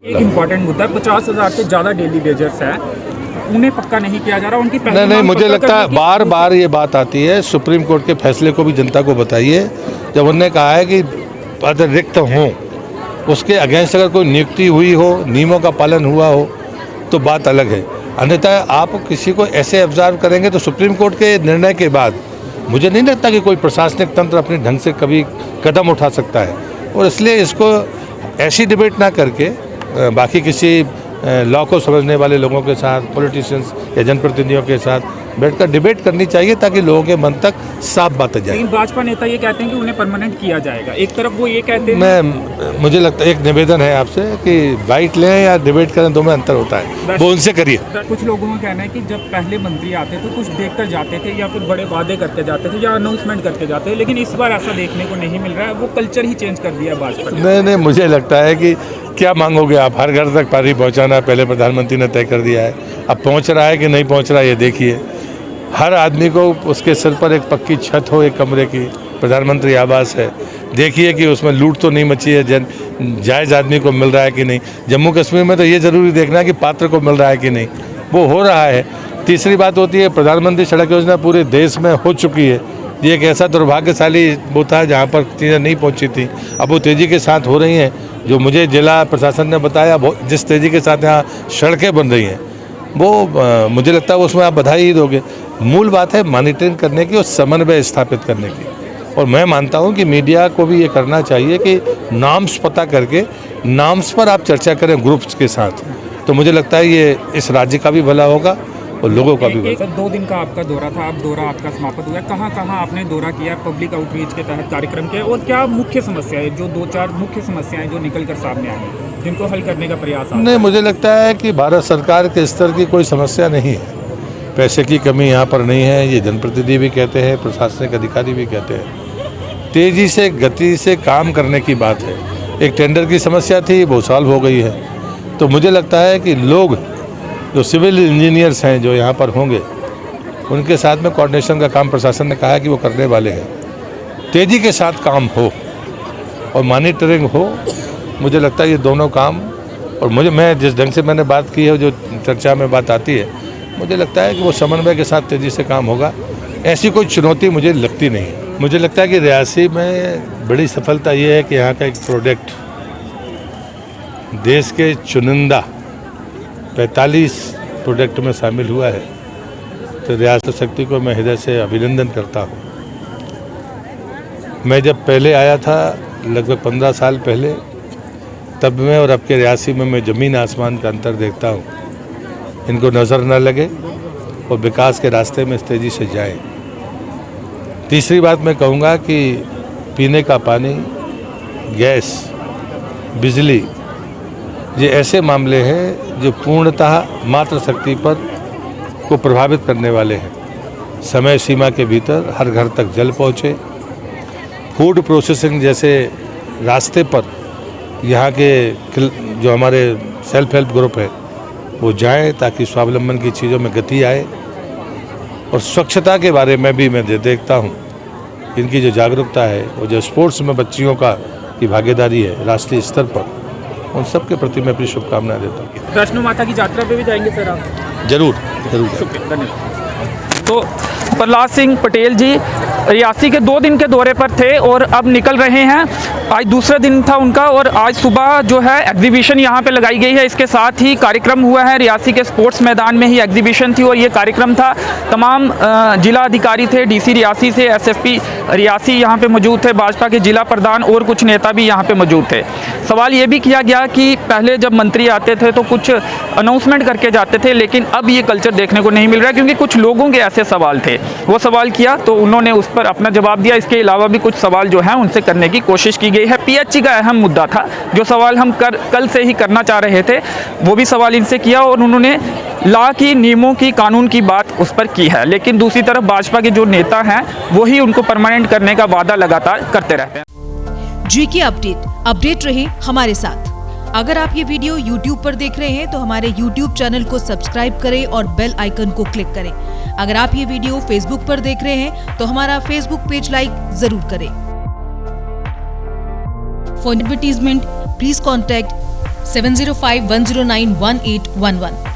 एक इम्पॉर्टेंट मुद्दा, 50,000 से ज़्यादा डेली वेजर्स हैं, उन्हें पक्का नहीं किया जा रहा। उनकी नहीं, मुझे लगता है बार बार ये बात आती है। सुप्रीम कोर्ट के फैसले को भी जनता को बताइए। जब उन्होंने कहा है कि पद रिक्त हों, उसके अगेंस्ट अगर कोई नियुक्ति हुई हो, नियमों का पालन हुआ हो तो बात अलग है। अन्यथा आप किसी को ऐसे ऑब्जर्व करेंगे तो सुप्रीम कोर्ट के निर्णय के बाद मुझे नहीं लगता कि कोई प्रशासनिक तंत्र अपने ढंग से कभी कदम उठा सकता है। और इसलिए इसको ऐसी डिबेट ना करके बाकी किसी लॉ को समझने वाले लोगों के साथ, पॉलिटिशियंस या जनप्रतिनिधियों के साथ बैठकर डिबेट करनी चाहिए ताकि लोगों के मन तक साफ बातें जाए। लेकिन भाजपा नेता ये कहते हैं कि उन्हें परमानेंट किया जाएगा। एक तरफ वो ये कहते हैं, मुझे लगता है एक निवेदन है आपसे कि बाइट लें या डिबेट करें, दो में अंतर होता है, वो उनसे करिए। कुछ लोगों का कहना है कि जब पहले मंत्री आते थे कुछ देख कर जाते थे या फिर बड़े वादे करके जाते थे या अनाउंसमेंट करके जाते थे, लेकिन इस बार ऐसा देखने को नहीं मिल रहा है। वो कल्चर ही चेंज कर दिया भाजपा ने। नहीं, मुझे लगता है कि क्या मांगोगे आप, हर घर तक पानी पहुंचाना पहले प्रधानमंत्री ने तय कर दिया है। अब पहुंच रहा है कि नहीं पहुंच रहा है ये देखिए। हर आदमी को उसके सिर पर एक पक्की छत हो, एक कमरे की, प्रधानमंत्री आवास है। देखिए कि उसमें लूट तो नहीं मची है, जायज़ आदमी को मिल रहा है कि नहीं। जम्मू कश्मीर में तो ये ज़रूरी देखना है कि पात्र को मिल रहा है कि नहीं, वो हो रहा है। तीसरी बात होती है प्रधानमंत्री सड़क योजना पूरे देश में हो चुकी है। ये एक ऐसा दुर्भाग्यशाली वो था जहाँ पर चीज़ें नहीं पहुँची थी, अब वो तेज़ी के साथ हो रही हैं। जो मुझे जिला प्रशासन ने बताया, जिस तेज़ी के साथ यहाँ सड़कें बन रही हैं वो मुझे लगता है उसमें आप बधाई ही दोगे। मूल बात है मॉनिटरिंग करने की और समन्वय स्थापित करने की। और मैं मानता हूँ कि मीडिया को भी ये करना चाहिए कि नाम्स पता करके नाम्स पर आप चर्चा करें ग्रुप्स के साथ, तो मुझे लगता है ये इस राज्य का भी भला होगा और लोगों का भी भला। 2 दिन का आपका दौरा था, अब दौरा आपका समाप्त हुआ। कहाँ कहाँ आपने दौरा किया पब्लिक आउटरीच के तहत कार्यक्रम के, और क्या मुख्य समस्या है, जो 2-4 मुख्य समस्याएं जो निकल कर सामने आई हैं, जिनको हल करने का प्रयास? नहीं, मुझे लगता है कि भारत सरकार के स्तर की कोई समस्या नहीं है। पैसे की कमी यहाँ पर नहीं है, ये जनप्रतिनिधि भी कहते हैं, प्रशासनिक अधिकारी भी कहते हैं। तेज़ी से गति से काम करने की बात है। एक टेंडर की समस्या थी, वो सॉल्व हो गई है। तो मुझे लगता है कि लोग जो सिविल इंजीनियर्स हैं जो यहाँ पर होंगे, उनके साथ में कोऑर्डिनेशन का काम प्रशासन ने कहा है कि वो करने वाले हैं। तेज़ी के साथ काम हो और मॉनिटरिंग हो, मुझे लगता है ये दोनों काम। और मैं जिस ढंग से मैंने बात की है, जो चर्चा में बात आती है, मुझे लगता है कि वो समन्वय के साथ तेज़ी से काम होगा। ऐसी कोई चुनौती मुझे लगती नहीं है। मुझे लगता है कि रियासी में बड़ी सफलता ये है कि यहाँ का एक प्रोडक्ट देश के चुनिंदा 45 प्रोडक्ट में शामिल हुआ है। तो रियासत शक्ति को मैं हृदय से अभिनंदन करता हूँ। मैं जब पहले आया था लगभग 15 साल पहले, तब में और अब के रियासी में मैं ज़मीन आसमान का अंतर देखता हूँ। इनको नज़र न लगे और विकास के रास्ते में तेज़ी से जाएं। तीसरी बात मैं कहूँगा कि पीने का पानी, गैस, बिजली, ये ऐसे मामले हैं जो पूर्णतः मातृशक्ति पर को प्रभावित करने वाले हैं। समय सीमा के भीतर हर घर तक जल पहुँचे। फूड प्रोसेसिंग जैसे रास्ते पर यहाँ के जो हमारे सेल्फ हेल्प ग्रुप है वो जाएं ताकि स्वावलंबन की चीज़ों में गति आए। और स्वच्छता के बारे में भी मैं देखता हूँ, इनकी जो जागरूकता है, वो जो स्पोर्ट्स में बच्चियों की भागीदारी है राष्ट्रीय स्तर पर, उन सब के प्रति मैं अपनी शुभकामनाएं देता हूँ। वैष्णो माता की यात्रा पे भी जाएंगे सर आप? जरूर। शुक्रिया, धन्यवाद। तो प्रहलाद सिंह पटेल जी रियासी के 2 दिन के दौरे पर थे और अब निकल रहे हैं। आज दूसरा दिन था उनका और आज सुबह जो है एग्जीबिशन यहाँ पे लगाई गई है। इसके साथ ही कार्यक्रम हुआ है, रियासी के स्पोर्ट्स मैदान में ही एग्जीबिशन थी और ये कार्यक्रम था। तमाम जिला अधिकारी थे, डीसी रियासी से, एसएसपी रियासी यहाँ पे मौजूद थे, भाजपा के जिला प्रधान और कुछ नेता भी यहाँ पे मौजूद थे। सवाल ये भी किया गया कि पहले जब मंत्री आते थे तो कुछ अनाउंसमेंट करके जाते थे, लेकिन अब ये कल्चर देखने को नहीं मिल रहा है, क्योंकि कुछ लोगों के ऐसे सवाल थे। वो सवाल किया तो उन्होंने उस पर अपना जवाब दिया। इसके अलावा भी कुछ सवाल जो हैं उनसे करने की कोशिश की गई है। पीएचई का अहम मुद्दा था, जो सवाल हम कल से ही करना चाह रहे थे, वो भी सवाल इनसे किया और उन्होंने लॉ की, नियमों की, कानून की बात उस पर की है। लेकिन दूसरी तरफ भाजपा के जो नेता हैं वही उनको परमानेंट करने का वादा लगातार करते रहते हैं। जीके अपडेट रहे हमारे साथ। अगर आप ये वीडियो YouTube पर देख रहे हैं तो हमारे YouTube चैनल को सब्सक्राइब करें और बेल आइकन को क्लिक करें। अगर आप ये वीडियो Facebook पर देख रहे हैं तो हमारा Facebook पेज लाइक जरूर करें। For advertisement please contact 7051091811।